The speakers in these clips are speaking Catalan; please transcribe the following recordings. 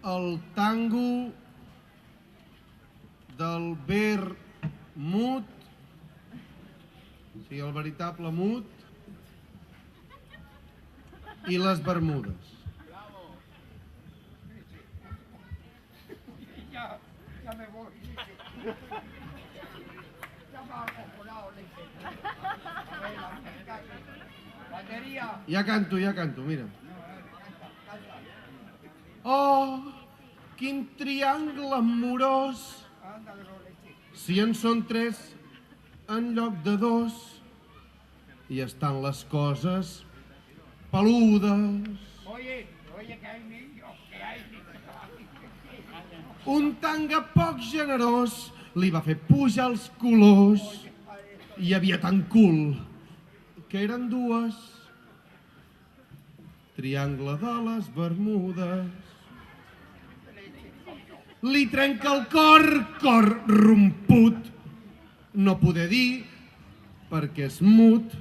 el tango del vermut, o sigui, el veritable mut, i les Bermudes. Ya me voy. Ya me ha acojonado, batería. Ja canto, mira. Oh, quin triangle amorós, si en són tres en lloc de dos, i estan les coses peludes. Oye, que hay niños, que hay niños. Un tanga poc generós li va fer pujar els colors. Hi havia tan cool que eren dues. Triangle de les Bermudes. Li trenca el cor romput. No poder dir, perquè és mut,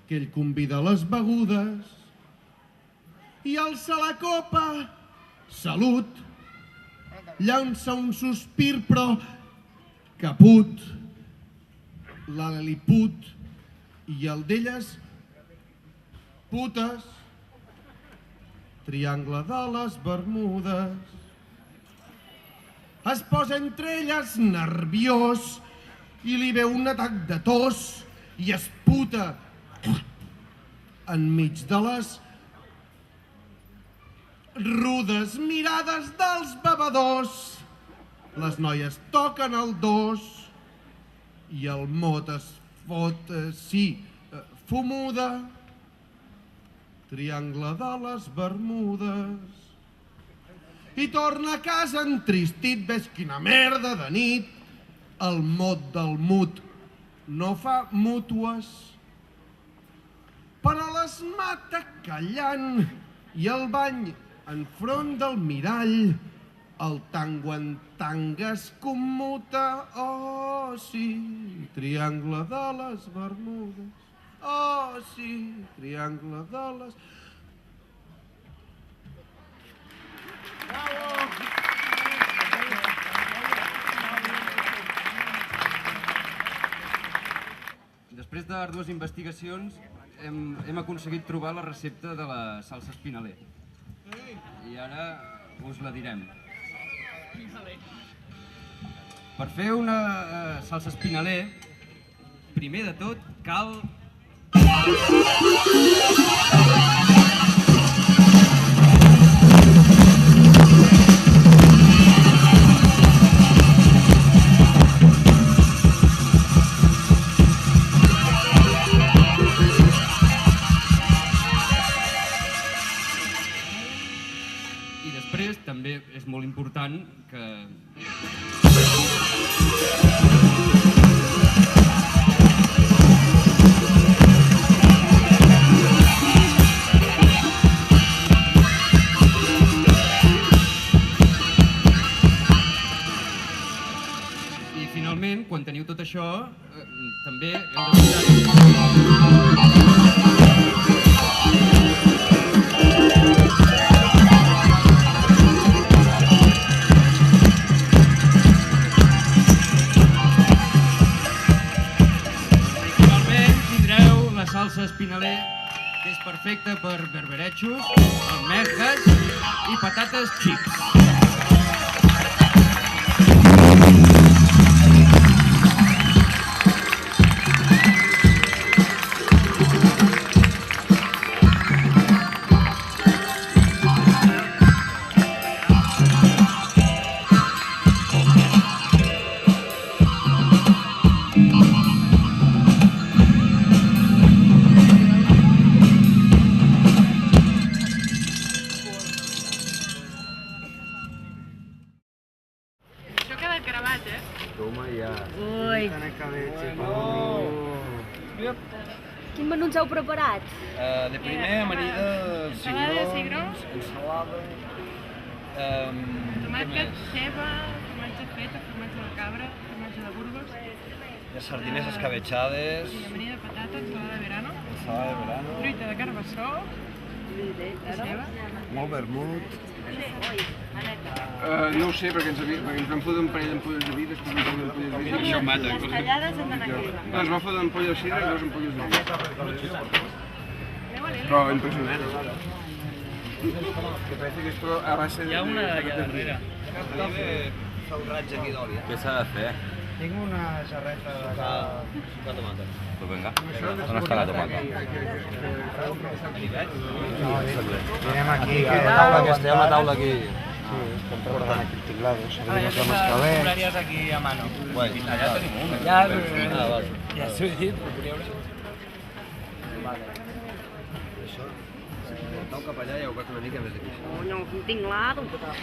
que ell convida les begudes i alça la copa, salut, llança un sospir però caput, la Liliput i el d'elles putes, triangle de les Bermudes. Es posa entre elles nerviós i li ve un atac de tos i es puta enmig de les rudes mirades dels bevedors. Les noies toquen el dos i el mot es fot, fumuda. Triangle de les Bermudes. I torna a casa entristit, ves quina merda de nit. El mot del mut no fa mútues, però les mata callant i el bany enfront del mirall. El tango en tanga es commuta, oh sí, triangle de les Bermudes. Oh sí, triangle de les... Després d'ardues investigacions hem aconseguit trobar la recepta de la salsa espinaler. I ara us la direm. Per fer una salsa espinaler, primer de tot cal... I després també és molt important que... I finalment, quan teniu tot això, també heu de posar... salsa espinaler, que és perfecta per berberechos, almejas i patates chips. Quin menú ens heu preparat? De primer, amanida, cigrons, ensalada... Tomàquet, ceba, formatge feta, formatge de cabra, formatge de Burgos... Sardines escabechades... Amanida de patata, ensalada de verano... Ensalada de verano... Truita de carbassó... Molt vermut. No ho sé, perquè ens van fotre un parell d'ampolles de vi, després un parell d'ampolles de vi. Això mata. Tallades han d'anar aquí. No, ens van fotre ampolles de sidra i 2 ampolles de vi. Però impressionant. Que parece que esto a base de... Hi ha una allà darrere. Què s'ha de fer? Tinc una jarreta de... La tomata. Pues venga. On està la tomata? Vinem aquí, que... Que estem a la taula aquí. Sí, estem preparant aquí el tinglado. Ara Sabem ja que tens mascalets. compraries aquí a mano. Bueno, allà tenim un. Ja, val. ja s'ho he dit, però podria haver... Portau cap allà i heu gat una mica més aquí. No, tinc la, doncs total.